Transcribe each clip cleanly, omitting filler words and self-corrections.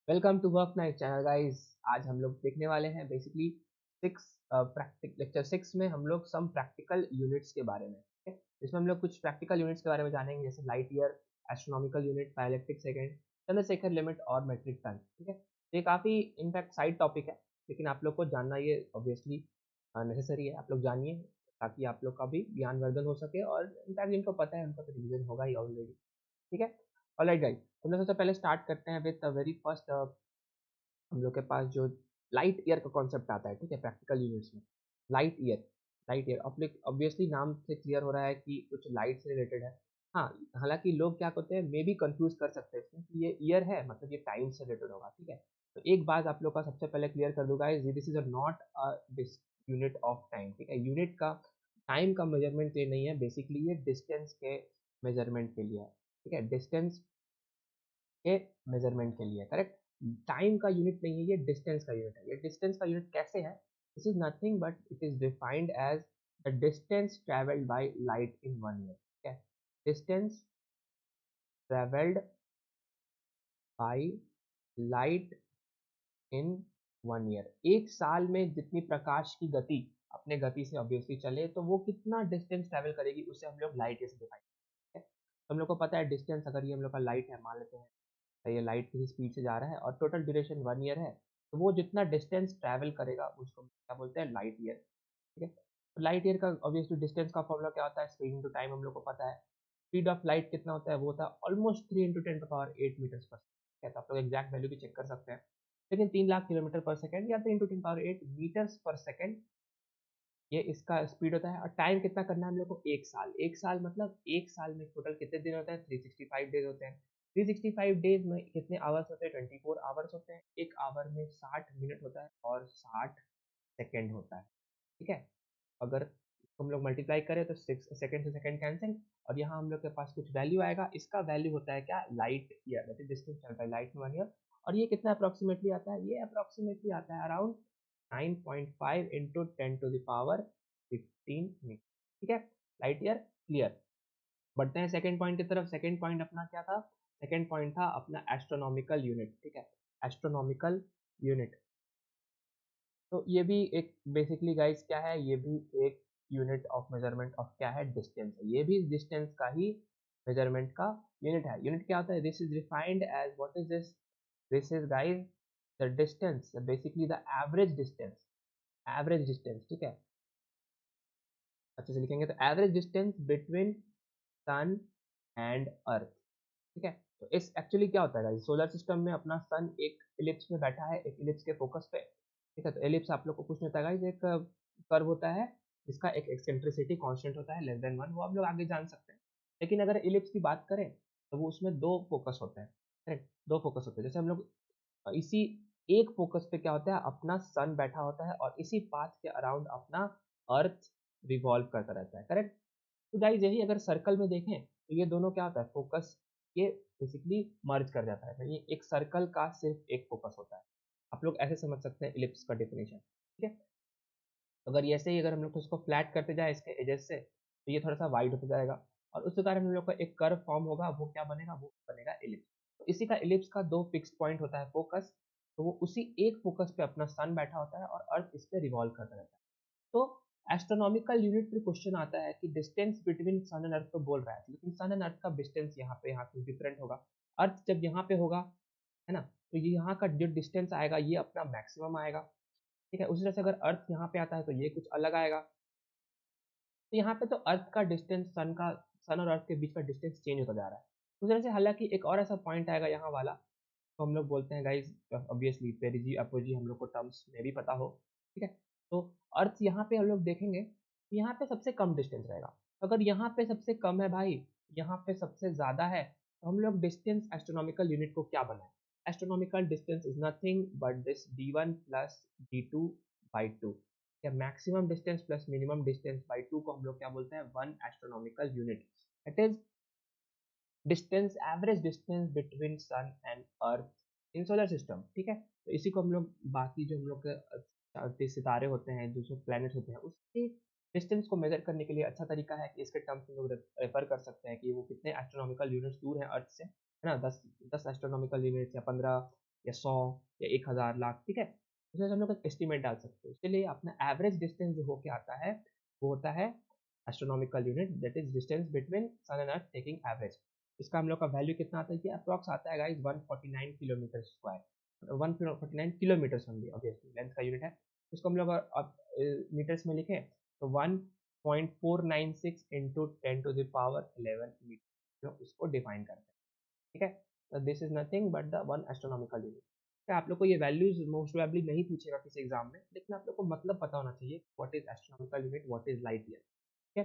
Welcome to work night channel guys. आज हम लोग देखने वाले हैं बेसिकली सिक्स लेक्चर 6 में हम लोग सम प्रैक्टिकल यूनिट्स के बारे में, ठीक है। इसमें हम लोग कुछ प्रैक्टिकल यूनिट्स के बारे में जानेंगे, जैसे light year, astronomical unit, dielectric second, Chandrashekhar limit और मेट्रिक टन, ठीक है। तो ये काफ़ी इनफैक्ट साइड टॉपिक है, लेकिन आप लोग को जानना ये ऑब्वियसली नेसेसरी है। आप लोग जानिए ताकि आप लोग का भी ज्ञानवर्धन हो सके, और इनफैक्ट जिनको पता है उनका तो रिविजन होगा ही ऑलरेडी, ठीक है। ऑलराइट गाइस, तो हम लोग सबसे पहले स्टार्ट करते हैं विद द वेरी फर्स्ट। हम लोग के पास जो लाइट ईयर का कॉन्सेप्ट आता है, ठीक है, प्रैक्टिकल यूनिट्स में। Light year, light year obviously नाम से क्लियर हो रहा है कि कुछ लाइट से रिलेटेड है। हाँ, हालांकि लोग क्या करते हैं, मे भी कंफ्यूज कर सकते हैं इसमें कि ये ईयर है मतलब ये टाइम से रिलेटेड होगा, ठीक है। तो एक बात आप लोग का सबसे पहले क्लियर कर दूंगा, this is not a unit of time, ठीक है। यूनिट का टाइम का मेजरमेंट ये नहीं है, बेसिकली ये डिस्टेंस के मेजरमेंट के लिए है, ठीक है। डिस्टेंस के मेजरमेंट के लिए, करेक्ट। टाइम का यूनिट नहीं है, ये डिस्टेंस का यूनिट है। ये डिस्टेंस का यूनिट कैसे है? This is nothing but it is defined as the distance travelled by light in 1 year, ठीक है। Distance travelled by light in 1 year, एक साल में जितनी प्रकाश की गति अपने गति से ऑब्वियसली चले तो वो कितना डिस्टेंस ट्रेवल करेगी, उसे हम लोग लाइट ईयर से डिफाइन करते हैं। तो हम लोग को पता है डिस्टेंस, अगर ये हम लोग का लाइट है, मान लेते हैं तो ये लाइट किसी स्पीड से जा रहा है और टोटल ड्यूरेशन 1 ईयर है, तो वो जितना डिस्टेंस ट्रैवल करेगा उसको क्या बोलते हैं, लाइट ईयर, ठीक है। तो लाइट ईयर का ऑब्वियसली डिस्टेंस का फॉर्मूला क्या होता है, स्पीड इंटू टाइम हम लोग को पता है। स्पीड ऑफ लाइट कितना होता है, वो होता है ऑलमोस्ट 3 × 10⁸ मीटर्स पर सेकेंड, आप लोग एग्जैक्ट वैल्यू भी चेक कर सकते हैं, लेकिन 3 लाख किलोमीटर पर सेकेंड या 3 × 10⁸मीटर्स पर सेकेंड ये इसका स्पीड होता है। और टाइम कितना करना है हम लोग को, एक साल। एक साल मतलब एक साल में टोटल कितने दिन होते हैं, 365 डेज होते हैं। 365 डेज में कितने आवर्स होते हैं, 24 आवर्स होते हैं। एक आवर में 60 मिनट होता है और 60 सेकेंड होता है, ठीक है। अगर इसको हम लोग मल्टीप्लाई करें तो 6 सेकेंड से सेकेंड कैंसिल, और यहाँ हम लोग के पास कुछ वैल्यू आएगा, इसका वैल्यू होता है क्या, light year, that is distance चल रहा है लाइट इन 1 ईयर। और ये कितना अप्रोक्सीमेटली आता है, ये अप्रोक्सीमेटली आता है अराउंड 9.5 इंटू 10⁻15 मीटर, ठीक है। Light year clear. बढ़ते हैं सेकंड पॉइंट की तरफ। सेकंड पॉइंट अपना क्या था, सेकंड पॉइंट था अपना एस्ट्रोनॉमिकल यूनिट, ठीक है। एस्ट्रोनॉमिकल यूनिट, तो ये भी एक बेसिकली गाइस क्या है, ये भी एक यूनिट ऑफ मेजरमेंट ऑफ क्या है, डिस्टेंस है। ये भी डिस्टेंस का ही मेजरमेंट का यूनिट है। यूनिट क्या होता है, this is defined as, what is this, this is guys the distance, basically the average distance, average distance, ठीक है। अच्छे से लिखेंगे तो average distance between sun and earth, ठीक है। तो इस एक्चुअली क्या होता है, सोलर सिस्टम में अपना सन एक इलिप्स में बैठा है, एक इलिप्स के फोकस पे, ठीक है। तो इलिप्स आप लोग को कुछ नहीं होता है, एक कर्व होता है जिसका एक एक्सेंट्रिसिटी कांस्टेंट होता है <1, वो आप लोग आगे जान सकते हैं। लेकिन अगर इलिप्स की बात करें तो वो उसमें दो फोकस होते हैं, करेक्ट, दो फोकस होते हैं। जैसे हम लोग इसी एक फोकस पे क्या होता है, अपना सन बैठा होता है और इसी पाथ के अराउंड अपना अर्थ रिवॉल्व करता रहता है, करेक्ट। तो गाइस यही अगर सर्कल में देखें तो ये दोनों क्या होता है, फोकस ये बेसिकली मर्ज कर जाता है, तो ये एक सर्कल का सिर्फ एक फोकस होता है। आप लोग ऐसे समझ सकते हैं इलिप्स का डेफिनेशन, ठीक है। तो अगर ऐसे ही अगर हम लोग उसको फ्लैट करते जाए इसके एजेस से, तो ये थोड़ा सा वाइड होता जाएगा और उसके कारण हम लोग का एक कर्व फॉर्म होगा, वो क्या बनेगा, वो बनेगा इलिप्स। तो इसी का इलिप्स का दो फिक्स पॉइंट होता है फोकस, तो वो उसी एक फोकस पे अपना सन बैठा होता है और अर्थ इस पे रिवॉल्व करता रहता है। तो एस्ट्रोनॉमिकल यूनिट पे क्वेश्चन आता है कि distance between sun and earth तो बोल रहा है, लेकिन सन एंड अर्थ का डिस्टेंस यहाँ पे डिफरेंट होगा। अर्थ जब यहाँ पे होगा, है ना, तो ये यहाँ का जो डिस्टेंस आएगा ये अपना मैक्सिमम आएगा, ठीक है। उसी तरह से अगर अर्थ यहाँ पे आता है तो ये कुछ अलग आएगा। तो यहाँ पे तो अर्थ का डिस्टेंस सन और अर्थ के बीच का डिस्टेंस चेंज होता जा रहा है। उस तरह से हालांकि एक और ऐसा पॉइंट आएगा यहाँ वाला, तो हम लोग बोलते हैं गाइज ऑब्वियसली पेरिजी अपोजी हम लोग को टर्म्स में भी पता हो, ठीक है। तो अर्थ यहाँ पे हम लोग देखेंगे, यहाँ पे सबसे कम डिस्टेंस रहेगा। तो अगर यहाँ पे सबसे कम है भाई, यहाँ पे सबसे ज्यादा है, तो हम लोग डिस्टेंस एस्ट्रोनॉमिकल यूनिट को क्या बनाए, astronomical distance is nothing but this d1 plus d2/2, या maximum distance plus minimum distance by 2 को हम लोग क्या बोलते हैं, 1 astronomical unit. It is distance, average distance between sun and earth in solar system, ठीक है। तो इसी को हम लोग बाकी जो हम लोग के सितारे होते हैं, जो प्लैनेट होते हैं, उसके डिस्टेंस को मेजर करने के लिए अच्छा तरीका है कि इसके टर्म्स में लोग रेफर कर सकते हैं कि वो कितने एस्ट्रोनॉमिकल यूनिट्स दूर हैं अर्थ से, है ना। 10 10 एस्ट्रोनॉमिकल यूनिट्स या 15 या 100 या 1000 लाख, ठीक है। उसमें से हम लोग एक एस्टिमेट डाल सकते हैं। उसके लिए अपना एवरेज डिस्टेंस जो होके आता है वो होता है astronomical unit, that is distance between sun and earth taking average. इसका हम लोग का वैल्यू कितना आता है कि अप्रॉक्स आता है guys 149 kilometre square, 149 kilometre only, obviously length का यूनिट है। इसको हम लोग मीटर्स में लिखे तो 1.496 इंटू 10⁻11 मीटर उसको डिफाइन करते हैं, ठीक है। तो this is nothing but the one astronomical unit. क्या आप लोग को ये वैल्यूज मोस्ट प्रोबेबली नहीं पूछेगा किसी एग्जाम में, लेकिन आप लोग को मतलब पता होना चाहिए what is astronomical unit, what is light year, ठीक है।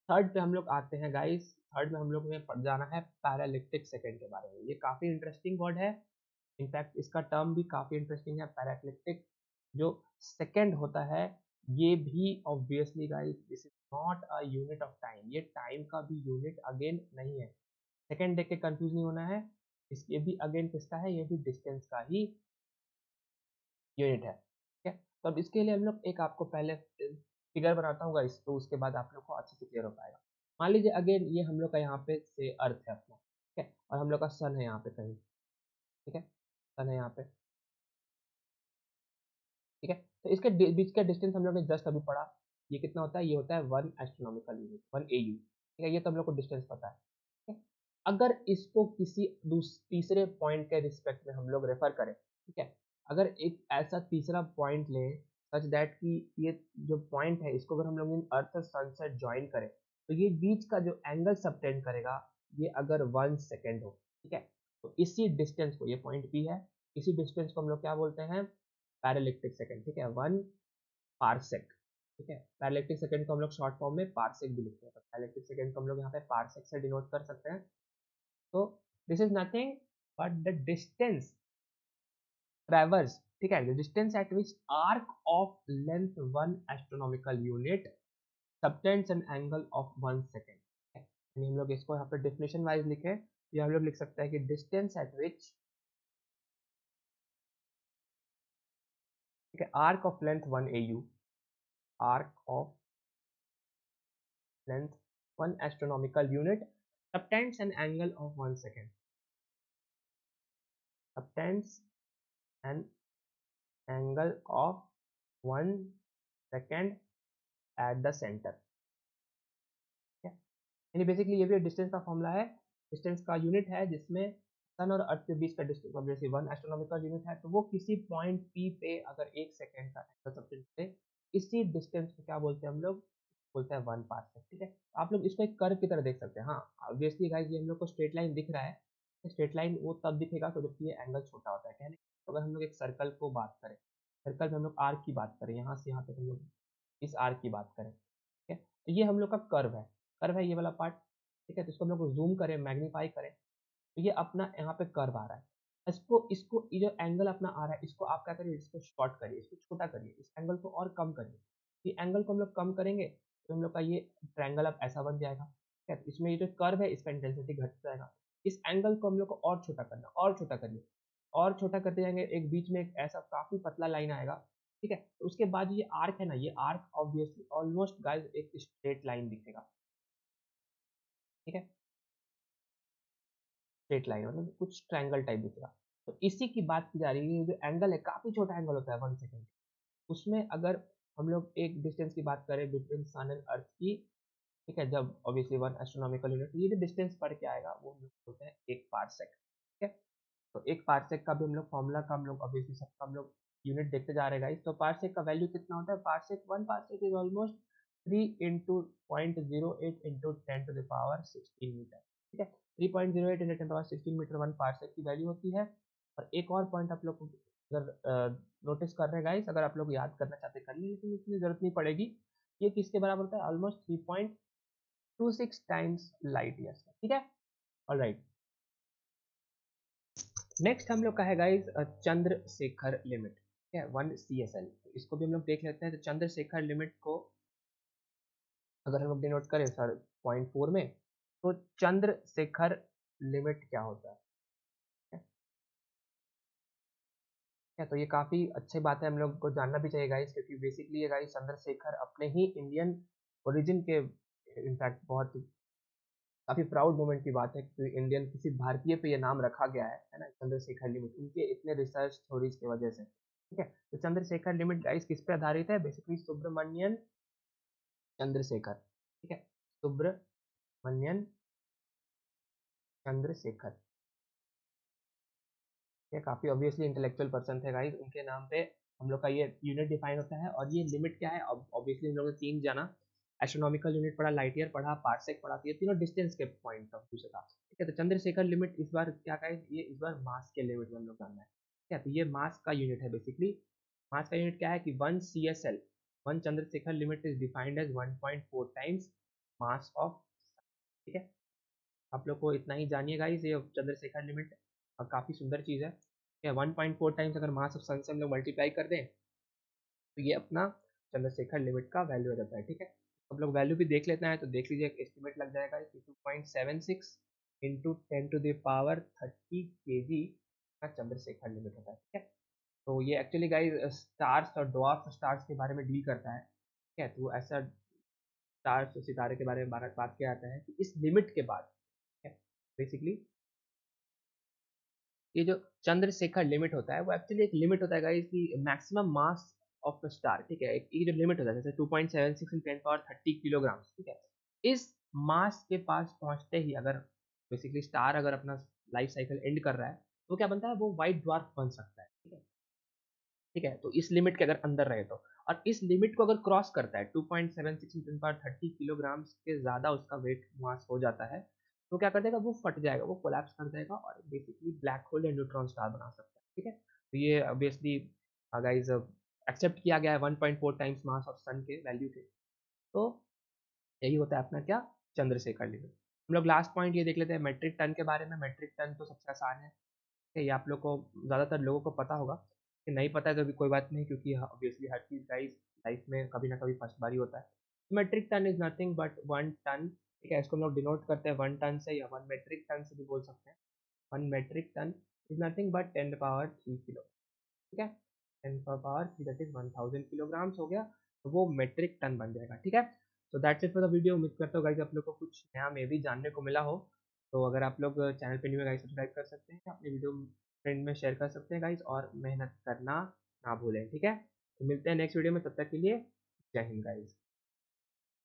थर्ड पे हम लोग आते हैं गाइस। थर्ड में हम लोग में जाना है पैरालिक्टिक सेकंड के बारे में। ये काफी इंटरेस्टिंग वर्ड है, इनफैक्ट इसका टर्म भी काफी इंटरेस्टिंग है। पैरालिक्टिक जो सेकंड होता है ये भी obviously guys this is not a unit of time, ये टाइम का भी यूनिट अगेन नहीं है। सेकंड देख के कंफ्यूज नहीं होना है, ये भी अगेन किसका है, ये भी डिस्टेंस का ही यूनिट है, ठीक है। तो अब इसके लिए हम लोग एक आपको पहले फिगर बनाता हूँ गाइस, तो उसके बाद आप लोग को अच्छे से क्लियर हो पाएगा। मान लीजिए अगेन ये हम लोग का यहाँ पे से अर्थ है अपना, ठीक है, और हम लोग का सन है यहाँ पे कहीं, ठीक है, सन है यहाँ पे, ठीक है। तो इसके बीच का डिस्टेंस हम लोग ने जस्ट अभी पढ़ा, ये कितना होता है, ये होता है 1 एस्ट्रोनॉमिकल यूनिट, 1 AU, ठीक है। ये तो हम लोग को डिस्टेंस पता है, ठीक है। अगर इसको किसी तीसरे पॉइंट के रिस्पेक्ट में हम लोग रेफर करें, ठीक है, अगर एक ऐसा तीसरा पॉइंट लें सच दैट कि ये जो पॉइंट है इसको अगर हम लोग इन अर्थ और सन से ज्वाइन करें तो ये बीच का जो एंगल सबटेंड करेगा ये अगर 1 सेकेंड हो, ठीक है, तो इसी डिस्टेंस को, ये पॉइंट P है, इसी डिस्टेंस को हम लोग क्या बोलते हैं, पैरालिक्टिक सेकंड, ठीक है, 1 पारसेक, ठीक है। पैरालिक्टिक सेकंड को हम लोग शॉर्ट फॉर्म में पारसेक भी लिखते हैं, तो पैरालिक्टिक सेकंड को हम लोग यहाँ पे पारसेक से डिनोट कर सकते हैं। तो this is nothing but the distance ट्रेवर्स, ठीक है, the distance eight which arc of length 1 astronomical unit subtends an angle of 1 second, यानी हम लोग इसको यहाँ पे डेफिनेशन वाइज लिखे, या हम लोग लिख सकते हैं कि डिस्टेंस एट विच, ठीक है, arc of length 1 AU, arc of length 1 astronomical unit subtends an angle of 1 second, subtends an angle of 1 second at the center, ठीक है। यानी बेसिकली ये भी डिस्टेंस का फॉर्मूला है, डिस्टेंस का यूनिट है जिसमें सन और अर्थ के बीच का डिस्टेंस ऑब्वियसली 1 एस्ट्रोनॉमिकल यूनिट है, तो वो किसी पॉइंट P पे अगर 1 सेकेंड का एंगल सबटेंड करे, इसी डिस्टेंस को क्या बोलते हैं हम लोग, बोलते हैं 1 पार्सेक, ठीक है। आप लोग इसको एक कर्व की तरह देख सकते हैं। हाँ ऑब्वियसली गाइस ये हम लोग को स्ट्रेट लाइन दिख रहा है, स्ट्रेट लाइन वो तब दिखेगा तो जबकि ये एंगल छोटा होता है, कहने तो अगर हम लोग एक सर्कल को बात करें, सर्कल में हम लोग आर्क की बात करें, यहाँ से यहाँ तक हम लोग इस आर्क की बात करें, ठीक है, तो ये हम लोग का कर्व है, कर्व है ये वाला पार्ट, ठीक है। तो इसको हम लोग जूम करें, मैग्नीफाई करें, तो ये अपना यहाँ पे कर्व आ रहा है। इसको इसको ये जो एंगल अपना आ रहा है इसको आप क्या करिए, इसको शॉर्ट करिए, इसको छोटा करिए, इस एंगल को और कम करिए। ये एंगल को हम लोग कम करेंगे तो हम लोग का ये ट्रायंगल अब ऐसा बन जाएगा, ठीक है। इसमें ये जो कर्व है इसका इंटेंसिटी घट जाएगा। इस एंगल को हम लोग को और छोटा करना, और छोटा करिए, और छोटा करते जाएंगे, एक बीच में एक ऐसा काफी पतला लाइन आएगा, ठीक है। तो उसके बाद ये आर्क है ना, ये आर्क ऑब्वियसली ऑलमोस्ट गाइस एक स्ट्रेट लाइन दिखेगा, ठीक है, स्ट्रेट लाइन मतलब कुछ ट्रायंगल टाइप दिखेगा। तो इसी की बात की जा रही है, जो एंगल है काफी छोटा एंगल होता है 1 सेकेंड, उसमें अगर हम लोग एक डिस्टेंस की बात करें बिटवीन सन एंड अर्थ की, ठीक है, जब ऑब्वियसली 1 एस्ट्रोनॉमिकल यूनिट, ये जो डिस्टेंस पढ़ के आएगा वो हम लोग बोलते हैं 1 पारसेक, ठीक है। तो 1 पारसेक का भी हम लोग फॉर्मूला का हम लोग ऑब्वियसली सबका हम लोग यूनिट देखते जा रहे हैं गाइस। तो पारसेक का वैल्यू कितना होता है, parsec 1 parsec is almost 3 into 0.08 into 10⁻16 metre, ठीक है। 3.08 इंटू 10⁻16 मीटर 1 पारसेक की वैल्यू होती है। और एक और पॉइंट आप लोग अगर नोटिस कर रहे हैं गाइस, अगर आप लोग याद करना चाहते कर लीजिए, लेकिन इसकी जरूरत नहीं पड़ेगी। ये किसके बराबर होता है, ऑलमोस्ट 3.26 टाइम्स लाइट ईयर्स, ठीक है। ऑलराइट, नेक्स्ट हम लोग का है गाइस चंद्रशेखर लिमिट, ठीक है, 1 CSL। इसको भी हम लोग देख लेते हैं। तो चंद्रशेखर लिमिट को अगर हम लोग डिनोट करें सर .4 में, तो चंद्रशेखर लिमिट क्या होता है, ठीक है। तो ये काफी अच्छी बात है, हम लोग को जानना भी चाहिए गाइस, क्योंकि बेसिकली ये गाइस चंद्रशेखर अपने ही इंडियन ओरिजिन के इनफैक्ट बहुत काफी प्राउड मोमेंट की बात है कि इंडियन किसी भारतीय पे ये नाम रखा गया है ना, चंद्रशेखर लिमिट, उनके इतने रिसर्च थ्योरीज की वजह से। ठीक है, तो चंद्रशेखर लिमिट गाइस किस पे आधारित है, बेसिकली सुब्रमण्यन चंद्रशेखर। ठीक है, सुब्रमण्यन चंद्रशेखर, ये काफी ऑब्वियसली इंटेलेक्चुअल पर्सन थे गाइस, उनके नाम पे हम लोग का ये यूनिट डिफाइन होता है। और ये लिमिट क्या है, ऑब्वियसली हम लोग ने तीन जाना, एस्ट्रोनॉमिकल यूनिट पढ़ा, लाइट ईयर पढ़ा, पार्सेक पढ़ा, तो ये तीनों डिस्टेंस के पॉइंट ऑफ व्यू से था। ठीक है, तो चंद्रशेखर लिमिट इस बार क्या गाइस, ये इस बार मास के लिमिट में हम लोग जानना है। ठीक है, तो ये मास का यूनिट है बेसिकली। मास का यूनिट क्या है कि 1 CSL, 1 Chandrasekhar limit is defined as 1.4 times mass of. ठीक है, आप लोग को इतना ही जानिए गाइस, ये चंद्रशेखर लिमिट काफी सुंदर चीज है। 1.4 टाइम्स अगर मास ऑफ सन से हम लोग मल्टीप्लाई कर दें तो ये अपना चंद्रशेखर लिमिट का वैल्यू आ जाता है। ठीक है, हम लोग वैल्यू भी देख लेते हैं, तो देख लीजिए, एस्टिमेट लग जाएगा कि 2.76 into 10 to the power 30 kg का चंद्रशेखर लिमिट होता है। ठीक है, तो ये एक्चुअली गाइस स्टार्स और ड्वार्फ स्टार्स के बारे में डील करता है। ठीक है, तो ऐसा स्टार्स और सितारे के बारे में बात किया जाता है कि इस लिमिट के बाद बेसिकली ये जो चंद्रशेखर लिमिट होता है वो एक्चुअली एक लिमिट होता है गाइस कि maximum mass of the star. ठीक है, एक ये जो लिमिट होता है जैसे 2.76 इन 10 पावर 30 किलोग्राम। ठीक है, इस मास के पास पहुंचते ही अगर बेसिकली स्टार अगर अपना लाइफ साइकिल एंड कर रहा है तो क्या बनता है, वो व्हाइट ड्वार्फ बन सकता है। ठीक है, ठीक है, तो इस लिमिट के अगर अंदर रहे तो, और इस लिमिट को अगर क्रॉस करता है 2.76 इन 10 पावर 30 किलोग्राम के ज्यादा उसका वेट मास हो जाता है, तो क्या कर देगा, वो फट जाएगा, वो कोलैप्स कर जाएगा और बेसिकली ब्लैक होल या न्यूट्रॉन स्टार बना सकता है। ठीक है, तो ये ऑब्वियसली गाइस एक्सेप्ट किया गया है 1.4 टाइम्स मास ऑफ सन के वैल्यू के। तो यही होता है अपना क्या, चंद्रशेखर लिमिट। हम लोग लास्ट पॉइंट ये देख लेते हैं मेट्रिक टन के बारे में। मेट्रिक टन तो सबसे आसान है, ये आप लोग को ज़्यादातर लोगों को पता होगा, कि नहीं पता है तो भी कोई बात नहीं, क्योंकि ऑब्वियसली हर चीज़ गाइस लाइफ में कभी ना कभी फर्स्ट बार ही होता है। Metric ton is nothing but 1 ton. ठीक है, इसको हम लोग डिनोट करते हैं 1 टन से या 1 मेट्रिक टन से भी बोल सकते हैं। 1 metric ton is nothing but 10 power 3 kilo. ठीक है, 10 पावर 3 दैट इज 1000 किलोग्राम्स हो गया, तो वो मेट्रिक टन बन जाएगा। ठीक है, तो that's it for the video. उम्मीद करता हूँ गाइस आप लोग को कुछ नया मे भी जानने को मिला हो। तो अगर आप लोग चैनल पे न्यू है गाइस, सब्सक्राइब कर सकते हैं, अपनी वीडियो फ्रेंड में शेयर कर सकते हैं गाइस, और मेहनत करना ना भूलें। ठीक है, तो मिलते हैं नेक्स्ट वीडियो में, तब तक के लिए जय हिंद गाइस।